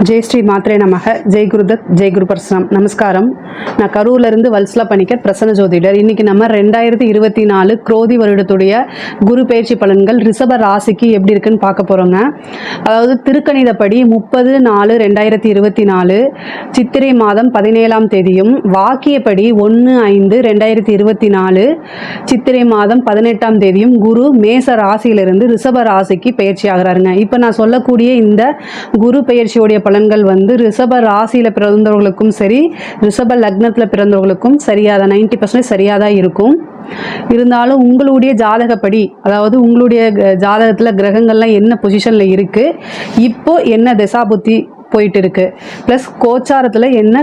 ஜெய் ஸ்ரீ மாத்ரே நமக. ஜெய் குருதத், ஜெய் குரு பரசுராம். நமஸ்காரம். நான் கரூர்லேருந்து வல்சலா பணிக்கர், பிரசன்ன ஜோதிடர். இன்றைக்கி நம்ம 2024 குரோதி வருடத்துடைய குரு பயிற்சி பலன்கள் ரிஷப ராசிக்கு எப்படி இருக்குன்னு பார்க்க போகிறோங்க. அதாவது திருக்கணிதப்படி 30/4/2024 சித்திரை மாதம் 17ஆம் தேதியும், வாக்கியப்படி 1/5/2024 சித்திரை மாதம் 18ஆம் தேதியும் குரு மேச ராசியிலிருந்து ரிஷப ராசிக்கு பயிற்சி ஆகிறாருங்க. இப்போ நான் சொல்லக்கூடிய இந்த குரு பயிற்சியுடைய பலன்கள் வந்து ரிஷப ராசியில் பிறந்தவர்களுக்கும் சரி, ரிஷப லக்னத்தில் பிறந்தவர்களுக்கும் சரியாதான், 90% சரியாதான் இருக்கும். இருந்தாலும் உங்களுடைய ஜாதகப்படி, அதாவது உங்களுடைய ஜாதகத்தில் கிரகங்கள்லாம் என்ன பொசிஷனில் இருக்குது, இப்போ என்ன திசாபுத்தி போயிட்டு இருக்கு, ப்ளஸ் கோச்சாரத்தில் என்ன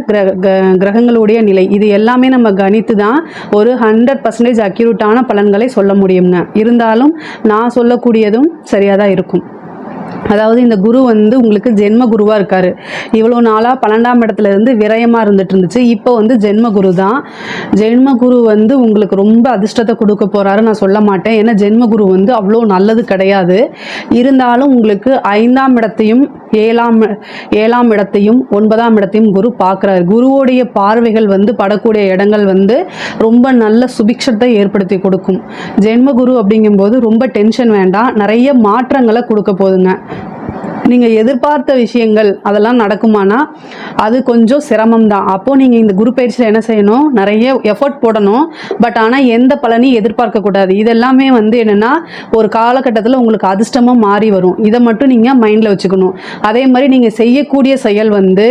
கிரகங்களுடைய நிலை, இது எல்லாமே நம்ம கணித்து தான் ஒரு 100% அக்யூரேட்டான பலன்களை சொல்ல முடியுங்க. இருந்தாலும் நான் சொல்லக்கூடியதும் சரியாக தான் இருக்கும். அதாவது இந்த குரு வந்து உங்களுக்கு ஜென்ம குருவாக இருக்கார். இவ்வளோ நாளாக 12ஆம் இடத்துல இருந்து விரயமாக இருந்துட்டு இருந்துச்சு. இப்போ வந்து ஜென்ம குரு தான். ஜென்ம குரு வந்து உங்களுக்கு ரொம்ப அதிர்ஷ்டத்தை கொடுக்க போகிறாரு நான் சொல்ல மாட்டேன். ஏன்னா ஜென்ம குரு வந்து அவ்வளோ நல்லது கிடையாது. இருந்தாலும் உங்களுக்கு 5ஆம் இடத்தையும் 7ஆம் இடத்தையும் 9ஆம் இடத்தையும் குரு பார்க்குறாரு. குருவோடைய பார்வைகள் வந்து படக்கூடிய இடங்கள் வந்து ரொம்ப நல்ல சுபிக்ஷத்தை ஏற்படுத்தி கொடுக்கும். ஜென்ம குரு அப்படிங்கும்போது ரொம்ப டென்ஷன் வேண்டாம், நிறைய மாற்றங்களை கொடுக்க போகுதுங்க. நீங்கள் எதிர்பார்த்த விஷயங்கள் அதெல்லாம் நடக்குமானா அது கொஞ்சம் சிரமம் தான். அப்போது நீங்கள் இந்த குரு பயிற்சியில் என்ன செய்யணும், நிறைய எஃபர்ட் போடணும். பட் ஆனால் எந்த பலனையும் எதிர்பார்க்கக்கூடாது. இதெல்லாமே வந்து என்னென்னா ஒரு காலகட்டத்தில் உங்களுக்கு அதிர்ஷ்டமாக மாறி வரும். இதை மட்டும் நீங்கள் மைண்டில் வச்சுக்கணும். அதே மாதிரி நீங்கள் செய்யக்கூடிய செயல் வந்து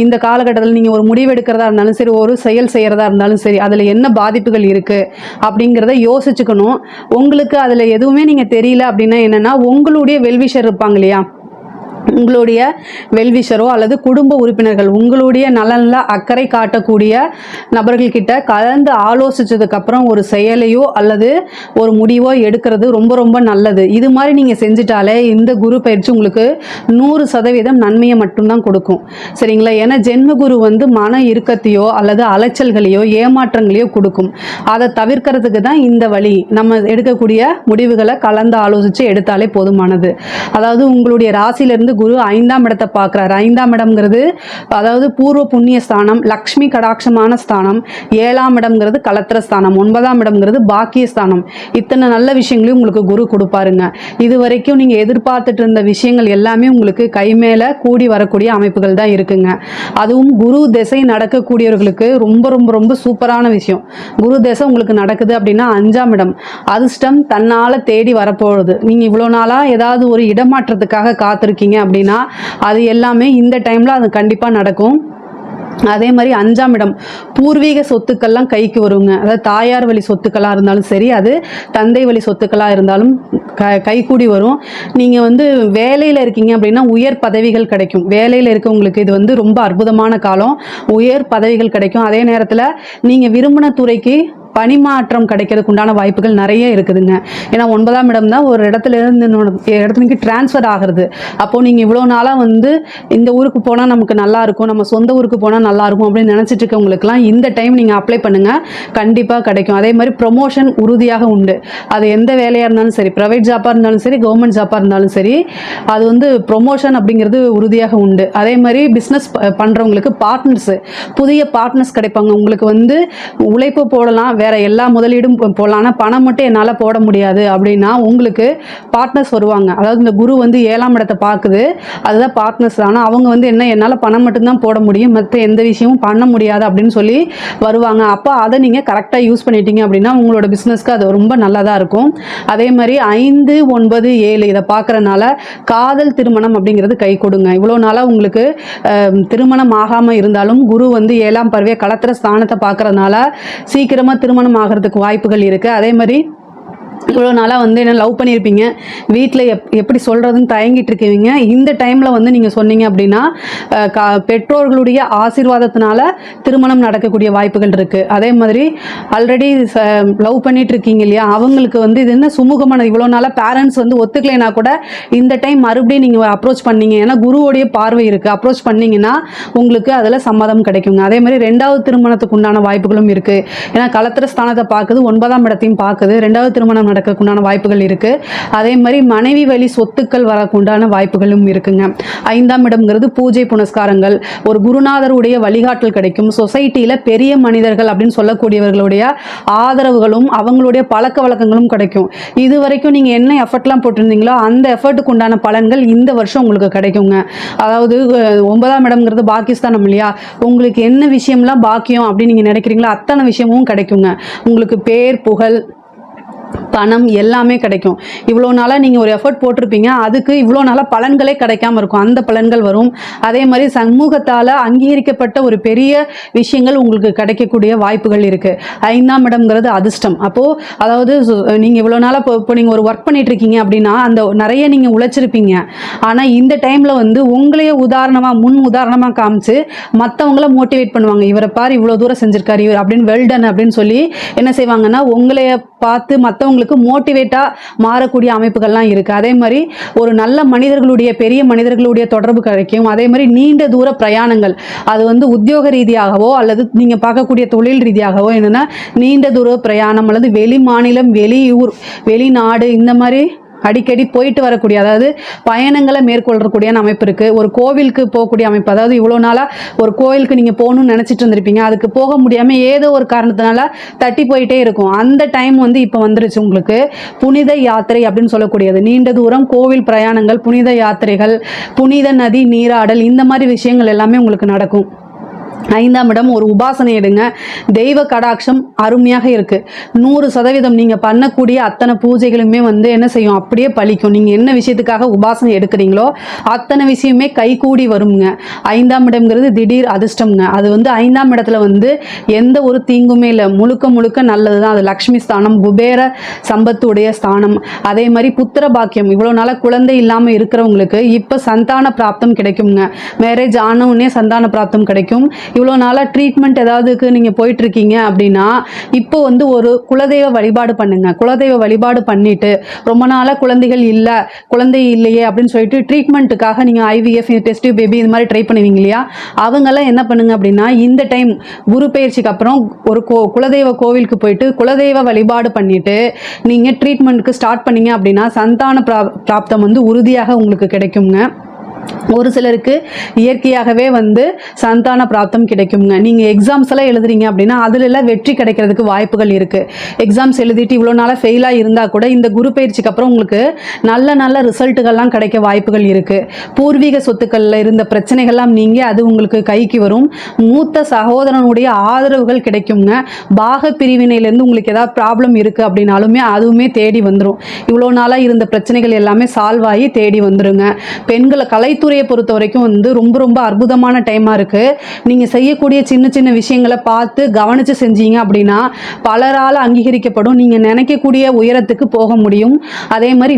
இந்த காலகட்டத்தில் நீங்கள் ஒரு முடிவு எடுக்கிறதா இருந்தாலும் சரி, ஒரு செயல் செய்கிறதா இருந்தாலும் சரி, அதில் என்ன பாதிப்புகள் இருக்குது அப்படிங்கிறத யோசிச்சுக்கணும். உங்களுக்கு அதில் எதுவுமே நீங்கள் தெரியல அப்படின்னா என்னென்னா, உங்களுடைய வெல்விஷர் இருப்பாங்க இல்லையா, உங்களுடைய வெல்விஷரோ அல்லது குடும்ப உறுப்பினர்கள் உங்களுடைய நலனில் அக்கறை காட்டக்கூடிய நபர்கள்கிட்ட கலந்து ஆலோசித்ததுக்கப்புறம் ஒரு செயலையோ அல்லது ஒரு முடிவோ எடுக்கிறது ரொம்ப ரொம்ப நல்லது. இது மாதிரி நீங்கள் செஞ்சிட்டாலே இந்த குரு பயிற்சி உங்களுக்கு 100% நன்மையை மட்டும்தான் கொடுக்கும். சரிங்களா? ஏன்னா ஜென்ம குரு வந்து மன இறுக்கத்தையோ அல்லது அலைச்சல்களையோ ஏமாற்றங்களையோ கொடுக்கும். அதை தவிர்க்கிறதுக்கு தான் இந்த வழி. நம்ம எடுக்கக்கூடிய முடிவுகளை கலந்து ஆலோசித்து எடுத்தாலே போதுமானது. அதாவது உங்களுடைய ராசியிலிருந்து குரு 5ஆம் இடத்தை பார்க்குறாரு. 5ஆம் இடம்ங்கிறது அதாவது பூர்வ புண்ணிய ஸ்தானம், லக்ஷ்மி கடாட்சமான ஸ்தானம். 7ஆம் இடம்ங்கிறது கலத்திர ஸ்தானம். 9ஆம் இடம்ங்கிறது பாக்கிய ஸ்தானம். இத்தனை நல்ல விஷயங்களையும் உங்களுக்கு குரு கொடுப்பாருங்க. இது வரைக்கும் நீங்கள் எதிர்பார்த்துட்டு இருந்த விஷயங்கள் எல்லாமே உங்களுக்கு கை மேலே கூடி வரக்கூடிய அமைப்புகள் தான் இருக்குங்க. அதுவும் குரு திசை நடக்கக்கூடியவர்களுக்கு ரொம்ப ரொம்ப ரொம்ப சூப்பரான விஷயம். குரு திசை உங்களுக்கு நடக்குது அப்படின்னா 5ஆம் இடம், அதிர்ஷ்டம் தன்னால் தேடி வரப்போகுது. நீங்கள் இவ்வளோ நாளாக ஏதாவது ஒரு இடமாற்றத்துக்காக காத்திருக்கீங்க அப்படின்னா அது எல்லாமே இந்த டைமில் அது கண்டிப்பாக நடக்கும். அதே மாதிரி 5ஆம் இடம் பூர்வீக சொத்துக்கள்லாம் கைக்கு வருங்க. அதாவது தாயார் வழி சொத்துக்களாக இருந்தாலும் சரி, அது தந்தை வழி சொத்துக்களாக இருந்தாலும் கைக்கூடி வரும். நீங்கள் வந்து வேலையில் இருக்கீங்க அப்படின்னா உயர் பதவிகள் கிடைக்கும். வேலையில் இருக்கவங்களுக்கு இது வந்து ரொம்ப அற்புதமான காலம். உயர் பதவிகள் கிடைக்கும். அதே நேரத்தில் நீங்கள் விரும்பின துறைக்கு பணிமாற்றம் கிடைக்கிறதுக்கு உண்டான வாய்ப்புகள் நிறைய இருக்குதுங்க. ஏன்னா 9ஆம் இடம் தான் ஒரு இடத்துல இருந்து இடத்துக்கு டிரான்ஸ்ஃபர் ஆகிறது. அப்போது நீங்கள் இவ்வளோ நாளாக வந்து இந்த ஊருக்கு போனால் நமக்கு நல்லாயிருக்கும், நம்ம சொந்த ஊருக்கு போனால் நல்லாயிருக்கும் அப்படின்னு நினச்சிட்டு இருக்கவங்களுக்குலாம் இந்த டைம் நீங்கள் அப்ளை பண்ணுங்கள், கண்டிப்பாக கிடைக்கும். அதே மாதிரி ப்ரொமோஷன் உறுதியாக உண்டு. அது எந்த வேலையாக இருந்தாலும் சரி, ப்ரைவேட் ஜாப்பாக இருந்தாலும் சரி, கவர்மெண்ட் ஜாப்பாக இருந்தாலும் சரி, அது வந்து ப்ரொமோஷன் அப்படிங்கிறது உறுதியாக உண்டு. அதே மாதிரி பிஸ்னஸ் பண்ணுறவங்களுக்கு பார்ட்னர்ஸு, புதிய பார்ட்னர்ஸ் கிடைப்பாங்க. உங்களுக்கு வந்து உழைப்பு போடலாம், வேற எல்லா முதலீடும் போடலாம், ஆனால் பணம் மட்டும் என்னால் போட முடியாது அப்படின்னா உங்களுக்கு பார்ட்னர்ஸ் வருவாங்க. அதாவது இந்த குரு வந்து 7ஆம் இடத்தை பார்க்குது, அதுதான் பார்ட்னர்ஸ். ஆனால் அவங்க வந்து என்ன, என்னால் பணம் மட்டும்தான் போட முடியும், மற்ற எந்த விஷயமும் பண்ண முடியாது அப்படின்னு சொல்லி வருவாங்க. அப்போ அதை நீங்கள் கரெக்டாக யூஸ் பண்ணிட்டீங்க அப்படின்னா உங்களோட பிஸ்னஸ்க்கு அது ரொம்ப நல்லதாக இருக்கும். அதே மாதிரி 5, 9, 7 இதை பார்க்குறனால காதல் திருமணம் அப்படிங்கிறது கை கொடுங்க. இவ்வளோ நாளாக உங்களுக்கு திருமணம் ஆகாமல் இருந்தாலும் குரு வந்து 7ஆம் பார்வையை கலத்திர ஸ்தானத்தை பார்க்குறதுனால சீக்கிரமாக திருமணம் ஆகிறதுக்கு வாய்ப்புகள் இருக்குது. அதே மாதிரி இவ்வளோ நாளாக வந்து என்ன லவ் பண்ணியிருப்பீங்க, வீட்டில் எப்படி சொல்கிறதுன்னு தயங்கிட்டு இருக்கீங்க. இந்த டைமில் வந்து நீங்கள் சொன்னீங்க அப்படின்னா பெற்றோர்களுடைய ஆசீர்வாதத்தினால திருமணம் நடக்கக்கூடிய வாய்ப்புகள் இருக்குது. அதே மாதிரி ஆல்ரெடி லவ் பண்ணிட்டு இருக்கீங்க இல்லையா, அவங்களுக்கு வந்து இது என்ன சுமூகமானது. இவ்வளோ நாளாக பேரண்ட்ஸ் வந்து ஒத்துக்கலைன்னா கூட இந்த டைம் மறுபடியும் நீங்கள் அப்ரோச் பண்ணீங்க, ஏன்னா குருவோடைய பார்வை இருக்குது, அப்ரோச் பண்ணிங்கன்னா உங்களுக்கு அதில் சம்மதம் கிடைக்குங்க. அதே மாதிரி 2வது திருமணத்துக்கு உண்டான வாய்ப்புகளும் இருக்குது. ஏன்னா கலத்திர ஸ்தானத்தை பார்க்குது, 9ஆம் இடத்தையும் பார்க்குது. 2வது திருமணம் திருமணம் நடக்கக்குண்டான வாய்ப்புகள் இருக்குது. அதே மாதிரி மனைவி வழி சொத்துக்கள் வரக்குண்டான வாய்ப்புகளும் இருக்குங்க. 5ஆம் இடம்ங்கிறது பூஜை புனஸ்காரங்கள், ஒரு குருநாதருடைய வழிகாட்டல் கிடைக்கும். சொசைட்டியில் பெரிய மனிதர்கள் அப்படின்னு சொல்லக்கூடியவர்களுடைய ஆதரவுகளும் அவங்களுடைய பழக்க வழக்கங்களும் கிடைக்கும். இது வரைக்கும் நீங்கள் என்ன எஃபர்ட்லாம் போட்டிருந்தீங்களோ அந்த எஃபர்ட்டுக்கு உண்டான பலன்கள் இந்த வருஷம் உங்களுக்கு கிடைக்குங்க. அதாவது 9ஆம் இடம்ங்கிறது பாகிஸ்தானம் இல்லையா, உங்களுக்கு என்ன விஷயம்லாம் பாக்கியம் அப்படின்னு நீங்கள் நினைக்கிறீங்களோ அத்தனை விஷயமும் கிடைக்குங்க. உங்களுக்கு பேர் புகழ் பணம் எல்லாமே கிடைக்கும். இவ்வளோ நாளாக நீங்கள் ஒரு எஃபர்ட் போட்டிருப்பீங்க, அதுக்கு இவ்வளோ நாளாக பலன்களே கிடைக்காம இருக்கும், அந்த பலன்கள் வரும். அதே மாதிரி சமூகத்தால் அங்கீகரிக்கப்பட்ட ஒரு பெரிய விஷயங்கள் உங்களுக்கு கிடைக்கக்கூடிய வாய்ப்புகள் இருக்குது. 5ஆம் இடம்ங்கிறது அதிர்ஷ்டம். அப்போது அதாவது நீங்கள் இவ்வளோ நாளாக இப்போ நீங்கள் ஒரு ஒர்க் பண்ணிட்டு இருக்கீங்க அப்படின்னா அந்த நிறைய நீங்கள் உழைச்சிருப்பீங்க. ஆனால் இந்த டைமில் வந்து உங்களையே முன் உதாரணமாக காமிச்சு மற்றவங்கள மோட்டிவேட் பண்ணுவாங்க. இவரை பாரு இவ்வளோ தூரம் செஞ்சிருக்காரு இவர் அப்படின்னு, வெல்டன் அப்படின்னு சொல்லி என்ன செய்வாங்கன்னா உங்களைய பார்த்து மற்றவங்களுக்கு மோட்டிவேட்டாக மாறக்கூடிய அமைப்புகள்லாம் இருக்குது. அதே மாதிரி ஒரு நல்ல மனிதர்களுடைய பெரிய மனிதர்களுடைய தொடர்பு கிடைக்கும். அதே மாதிரி நீண்ட தூர பிரயாணங்கள், அது வந்து உத்தியோக ரீதியாகவோ அல்லது நீங்கள் பார்க்கக்கூடிய தொழில் ரீதியாகவோ என்னென்னா நீண்ட தூர பிரயாணம் அல்லது வெளி மாநிலம் வெளியூர் வெளிநாடு இந்த மாதிரி அடிக்கடி போயிட்டு வரக்கூடிய, அதாவது பயணங்களை மேற்கொள்ளக்கூடிய அமைப்பு இருக்குது. ஒரு கோவிலுக்கு போகக்கூடிய அமைப்பு, அதாவது இவ்வளோ நாளாக ஒரு கோவிலுக்கு நீங்கள் போகணும்னு நினச்சிட்டு இருந்திருப்பீங்க, அதுக்கு போக முடியாமல் ஏதோ ஒரு காரணத்தினால தட்டி போயிட்டே இருக்கும். அந்த டைம் வந்து இப்போ வந்துருச்சு உங்களுக்கு. புனித யாத்திரை அப்படின்னு சொல்லக்கூடியது, நீண்ட தூரம் கோவில் பிரயாணங்கள், புனித யாத்திரைகள், புனித நதி நீராடல், இந்த மாதிரி விஷயங்கள் எல்லாமே உங்களுக்கு நடக்கும். 5ஆம் இடம் ஒரு உபாசனை எடுங்க. தெய்வ கடாட்சம் அருமையாக இருக்குது. 100% நீங்கள் பண்ணக்கூடிய அத்தனை பூஜைகளுமே வந்து என்ன செய்யும், அப்படியே பலிக்கும். நீங்கள் என்ன விஷயத்துக்காக உபாசனை எடுக்கிறீங்களோ அத்தனை விஷயமே கைகூடி வருங்க. 5ஆம் இடம்ங்கிறது திடீர் அதிர்ஷ்டம்ங்க. அது வந்து 5ஆம் இடத்துல வந்து எந்த ஒரு தீங்குமே இல்லை, முழுக்க நல்லது தான். அது லக்ஷ்மி ஸ்தானம், குபேர சம்பத்துடைய ஸ்தானம். அதே மாதிரி புத்திர பாக்கியம், இவ்வளோ நாளாக குழந்தை இல்லாமல் இருக்கிறவங்களுக்கு இப்போ சந்தான பிராப்தம் கிடைக்குங்க. மேரேஜ் ஆனவுடனே சந்தான பிராப்தம் கிடைக்கும். இவ்வளோ நாளாக ட்ரீட்மெண்ட் ஏதாவதுக்கு நீங்கள் போயிட்டுருக்கீங்க அப்படின்னா இப்போ வந்து ஒரு குலதெய்வ வழிபாடு பண்ணுங்க. குலதெய்வ வழிபாடு பண்ணிவிட்டு ரொம்ப நாளாக குழந்தை இல்லையே அப்படின்னு சொல்லிட்டு ட்ரீட்மெண்ட்டுக்காக நீங்கள் IVF டெஸ்ட் பேபி இது மாதிரி ட்ரை பண்ணுவீங்க இல்லையா, அவங்கெல்லாம் என்ன பண்ணுங்க அப்படின்னா இந்த டைம் குரு பயிற்சிக்கு அப்புறம் ஒரு குலதெய்வ கோவிலுக்கு போயிட்டு குலதெய்வ வழிபாடு பண்ணிவிட்டு நீங்கள் ட்ரீட்மெண்ட்டுக்கு ஸ்டார்ட் பண்ணீங்க அப்படின்னா சந்தான பிராப்தம் வந்து உறுதியாக உங்களுக்கு கிடைக்குங்க. ஒரு சிலருக்கு இயற்கையாகவே வந்து சந்தான பிராப்தம் கிடைக்குங்க. நீங்கள் எக்ஸாம்ஸ் எல்லாம் எழுதுறீங்க அப்படின்னா அதிலெல்லாம் வெற்றி கிடைக்கிறதுக்கு வாய்ப்புகள் இருக்குது. எக்ஸாம்ஸ் எழுதிட்டு இவ்வளோ நாளாக ஃபெயிலாக இருந்தால் கூட இந்த குரு பயிற்சிக்கு அப்புறம் உங்களுக்கு நல்ல ரிசல்ட்டுகள்லாம் கிடைக்க வாய்ப்புகள் இருக்குது. பூர்வீக சொத்துக்களில் இருந்த பிரச்சனைகள்லாம் நீங்கள் அது உங்களுக்கு கைக்கு வரும். மூத்த சகோதரனுடைய ஆதரவுகள் கிடைக்குங்க. பாக பிரிவினையிலேருந்து உங்களுக்கு ஏதாவது ப்ராப்ளம் இருக்குது அப்படின்னாலுமே அதுவுமே தேடி வந்துடும். இவ்வளோ நாளாக இருந்த பிரச்சனைகள் எல்லாமே சால்வ் ஆகி தேடி வந்துடுங்க. பெண்களை கலைத்துறையை பொறுத்த வரைக்கும் வந்து ரொம்ப அற்புதமான டைமாக இருக்குது. நீங்கள் செய்யக்கூடிய சின்ன விஷயங்களை பார்த்து கவனித்து செஞ்சீங்க அப்படின்னா பலரால் அங்கீகரிக்கப்படும். நீங்கள் நினைக்கக்கூடிய உயரத்துக்கு போக முடியும். அதே மாதிரி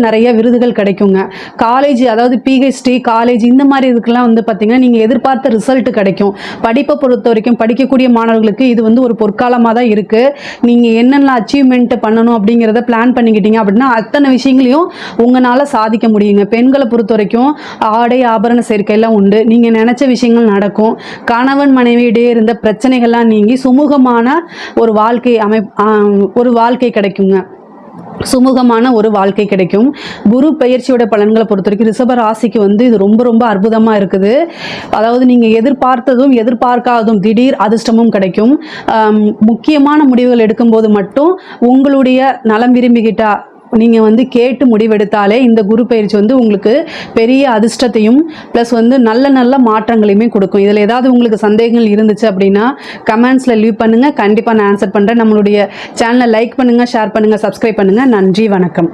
நிறைய விருதுகள் கிடைக்குங்க. காலேஜ், அதாவது PhD காலேஜ் இந்த மாதிரி இதுக்கெல்லாம் வந்து பார்த்தீங்கன்னா நீங்கள் எதிர்பார்த்த ரிசல்ட் கிடைக்கும். படிப்பை பொறுத்த வரைக்கும் படிக்கக்கூடிய மாணவர்களுக்கு இது வந்து ஒரு பொற்காலமாக தான் இருக்குது. நீங்கள் என்னென்ன அச்சீவ்மெண்ட் பண்ணணும் அப்படிங்கிறத பிளான் பண்ணிக்கிட்டீங்க அப்படின்னா அத்தனை விஷயங்களையும் உங்களால் சாதிக்க முடியுங்க. பெண்களை பொறுத்த வரைக்கும் ஆடை ஆபரண சேர்க்கையெல்லாம் உண்டு. நீங்கள் நினச்ச விஷயங்கள் நடக்கும். கணவன் மனைவியிடையே இருந்த பிரச்சனைகள்லாம் நீங்கி சுமூகமான ஒரு வாழ்க்கை கிடைக்குங்க. சுமூகமான ஒரு வாழ்க்கை கிடைக்கும். குரு பயிற்சியோட பலன்களை பொறுத்த வரைக்கும் ரிஷப ராசிக்கு வந்து இது ரொம்ப அற்புதமாக இருக்குது. அதாவது நீங்கள் எதிர்பார்த்ததும் எதிர்பார்க்காததும் திடீர் அதிர்ஷ்டமும் கிடைக்கும். முக்கியமான முடிவுகள் எடுக்கும்போது மட்டும் உங்களுடைய நலம் விரும்பிக்கிட்டா நீங்கள் வந்து கேட்டு முடிவெடுத்தாலே இந்த குரு பயிற்சி வந்து உங்களுக்கு பெரிய அதிர்ஷ்டத்தையும் ப்ளஸ் வந்து நல்ல மாற்றங்களையுமே கொடுக்கும். இதில் ஏதாவது உங்களுக்கு சந்தேகங்கள் இருந்துச்சு அப்படின்னா கமெண்ட்ஸில் லீவ் பண்ணுங்கள். கண்டிப்பாக நான் ஆன்சர் பண்ணுறேன். நம்மளுடைய சேனலை லைக் பண்ணுங்கள், ஷேர் பண்ணுங்கள், சப்ஸ்கிரைப் பண்ணுங்கள். நன்றி, வணக்கம்.